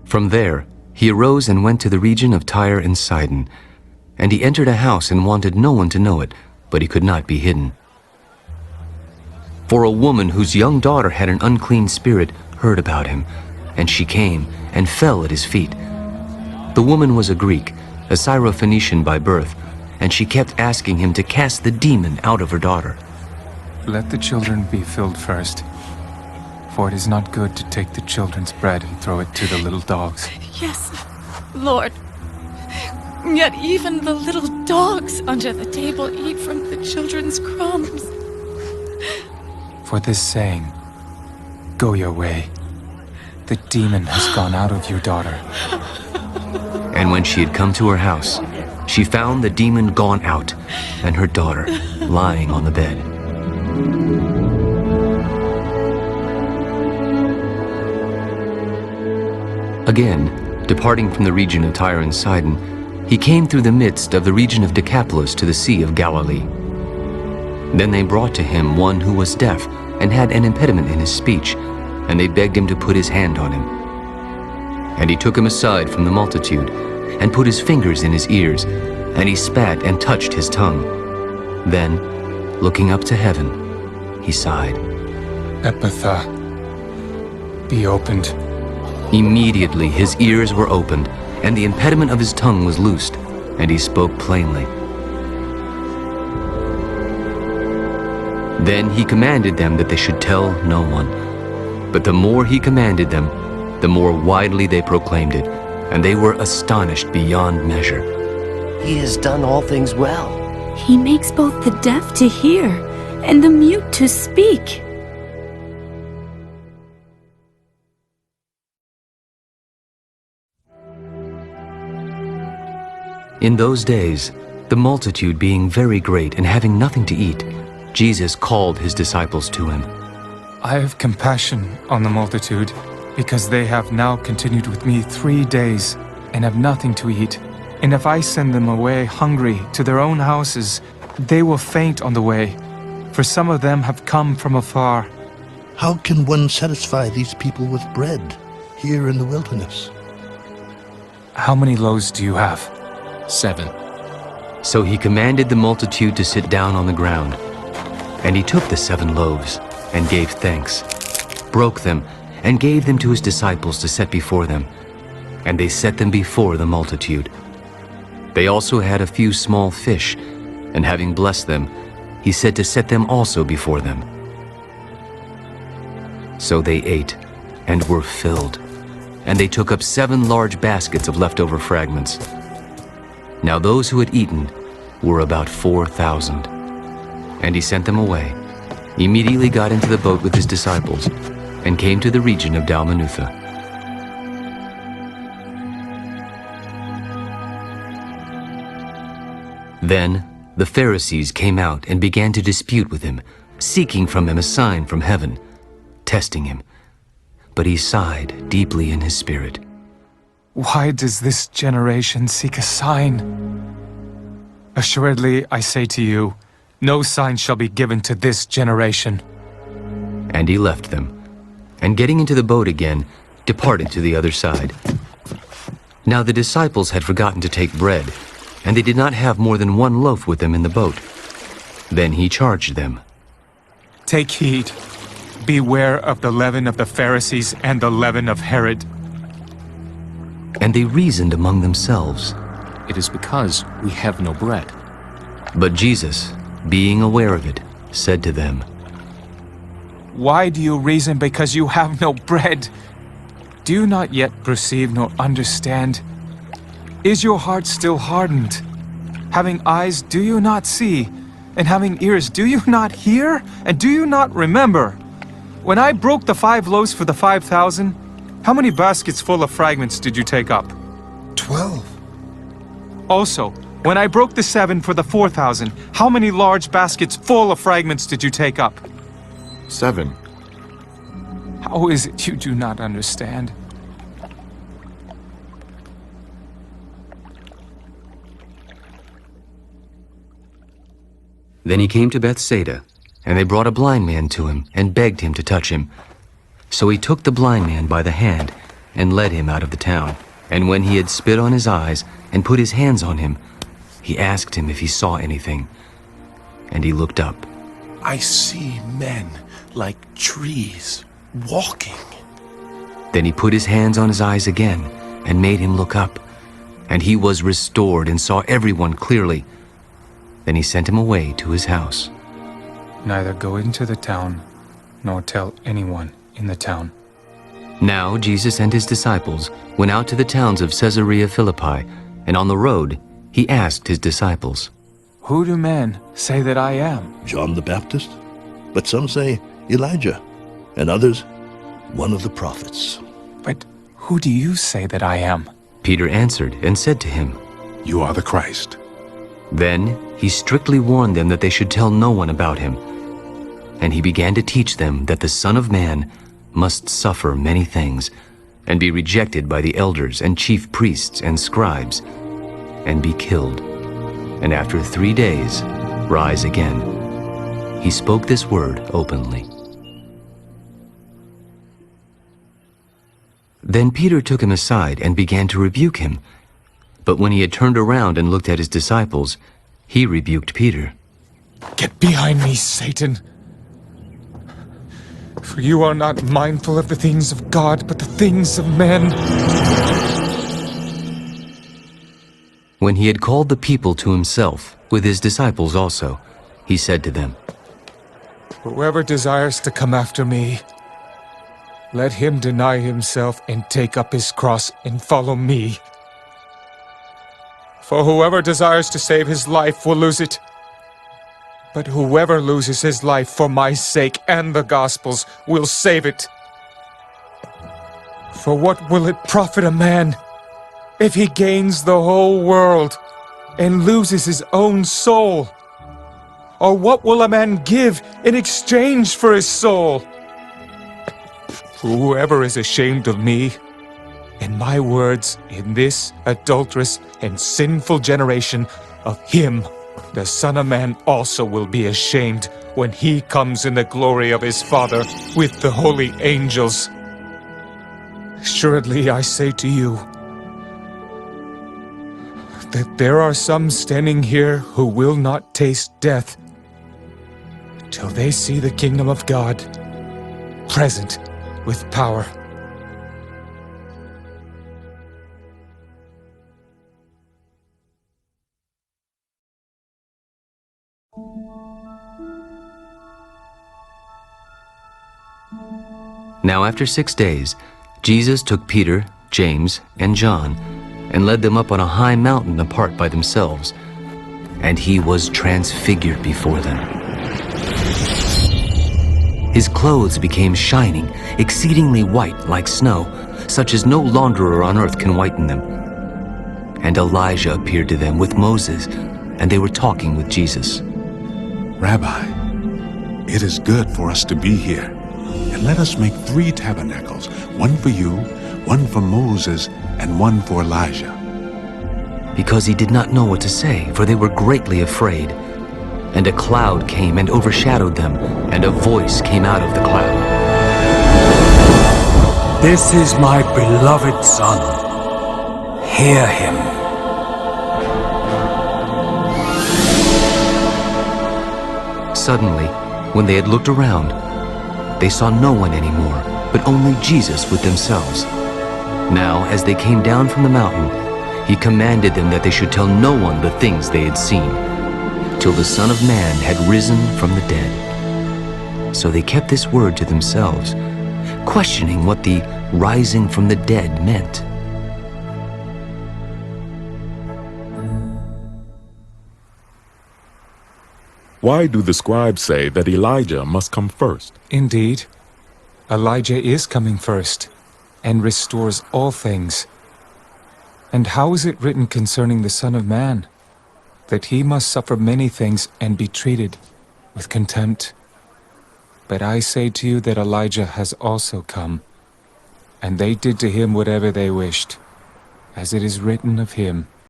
From there, he arose and went to the region of Tyre and Sidon. And he entered a house and wanted no one to know it, but he could not be hidden. For a woman whose young daughter had an unclean spirit heard about him, and she came and fell at his feet. The woman was a Greek, a Syrophoenician by birth, and she kept asking him to cast the demon out of her daughter. Let the children be filled first, for it is not good to take the children's bread and throw it to the little dogs. Yes, Lord. Yet even the little dogs under the table eat from the children's crumbs. For this saying, go your way. The demon has gone out of your daughter. And when she had come to her house, she found the demon gone out, and her daughter lying on the bed. Again, departing from the region of Tyre and Sidon, he came through the midst of the region of Decapolis to the Sea of Galilee. Then they brought to him one who was deaf and had an impediment in his speech, and they begged him to put his hand on him. And he took him aside from the multitude, and put his fingers in his ears, and he spat and touched his tongue. Then, looking up to heaven, he sighed. Ephphatha, be opened. Immediately his ears were opened, and the impediment of his tongue was loosed, and he spoke plainly. Then he commanded them that they should tell no one. But the more he commanded them, the more widely they proclaimed it, and they were astonished beyond measure. He has done all things well. He makes both the deaf to hear and the mute to speak. In those days, the multitude being very great and having nothing to eat, Jesus called his disciples to him. I have compassion on the multitude, because they have now continued with me 3 days and have nothing to eat. And if I send them away hungry to their own houses, they will faint on the way, for some of them have come from afar. How can one satisfy these people with bread here in the wilderness? How many loaves do you have? 7. So he commanded the multitude to sit down on the ground. And he took the 7 loaves, and gave thanks, broke them, and gave them to his disciples to set before them. And they set them before the multitude. They also had a few small fish, and having blessed them, he said to set them also before them. So they ate, and were filled, and they took up 7 large baskets of leftover fragments. Now those who had eaten were about 4,000. And he sent them away, immediately got into the boat with his disciples, and came to the region of Dalmanutha. Then the Pharisees came out and began to dispute with him, seeking from him a sign from heaven, testing him. But he sighed deeply in his spirit. Why does this generation seek a sign? Assuredly, I say to you, no sign shall be given to this generation. And he left them, and getting into the boat again, departed to the other side. Now the disciples had forgotten to take bread, and they did not have more than 1 loaf with them in the boat. Then he charged them. Take heed. Beware of the leaven of the Pharisees and the leaven of Herod. And they reasoned among themselves. It is because we have no bread. But Jesus, being aware of it, said to them, Why do you reason because you have no bread? Do you not yet perceive nor understand? Is your heart still hardened? Having eyes, do you not see? And having ears, do you not hear? And do you not remember? When I broke the 5 loaves for the 5,000, how many baskets full of fragments did you take up? 12. Also, when I broke the 7 for the 4,000, how many large baskets full of fragments did you take up? 7. How is it you do not understand? Then he came to Bethsaida, and they brought a blind man to him, and begged him to touch him. So he took the blind man by the hand, and led him out of the town. And when he had spit on his eyes and put his hands on him, he asked him if he saw anything. And he looked up. I see men like trees walking. Then he put his hands on his eyes again and made him look up. And he was restored and saw everyone clearly. Then he sent him away to his house. Neither go into the town, nor tell anyone in the town. Now Jesus and his disciples went out to the towns of Caesarea Philippi, and on the road he asked his disciples, Who do men say that I am? John the Baptist, but some say Elijah, and others, one of the prophets. But who do you say that I am? Peter answered and said to him, You are the Christ. Then he strictly warned them that they should tell no one about him. And he began to teach them that the Son of Man must suffer many things, and be rejected by the elders and chief priests and scribes, and be killed, and after 3 days rise again. He spoke this word openly. Then Peter took him aside and began to rebuke him. But when he had turned around and looked at his disciples, he rebuked Peter. Get behind me, Satan! For you are not mindful of the things of God, but the things of men. When he had called the people to himself, with his disciples also, he said to them, Whoever desires to come after me, let him deny himself and take up his cross and follow me. For whoever desires to save his life will lose it. But whoever loses his life for my sake and the gospel's will save it. For what will it profit a man if he gains the whole world and loses his own soul? Or what will a man give in exchange for his soul? Whoever is ashamed of me and my words in this adulterous and sinful generation, of him the Son of Man also will be ashamed when he comes in the glory of his Father with the holy angels. Assuredly, I say to you that there are some standing here who will not taste death till they see the kingdom of God present with power. Now after 6 days, Jesus took Peter, James, and John, and led them up on a high mountain apart by themselves, and he was transfigured before them. His clothes became shining, exceedingly white like snow, such as no launderer on earth can whiten them. And Elijah appeared to them with Moses, and they were talking with Jesus. Rabbi, it is good for us to be here. And let us make 3 tabernacles, one for you, one for Moses, and one for Elijah. Because he did not know what to say, for they were greatly afraid. And a cloud came and overshadowed them, and a voice came out of the cloud. This is my beloved Son. Hear him. Suddenly, when they had looked around, they saw no one anymore, but only Jesus with themselves. Now, as they came down from the mountain, he commanded them that they should tell no one the things they had seen, till the Son of Man had risen from the dead. So they kept this word to themselves, questioning what the rising from the dead meant. Why do the scribes say that Elijah must come first? Indeed, Elijah is coming first and restores all things. And how is it written concerning the Son of Man, that he must suffer many things and be treated with contempt? But I say to you that Elijah has also come, and they did to him whatever they wished, as it is written of him.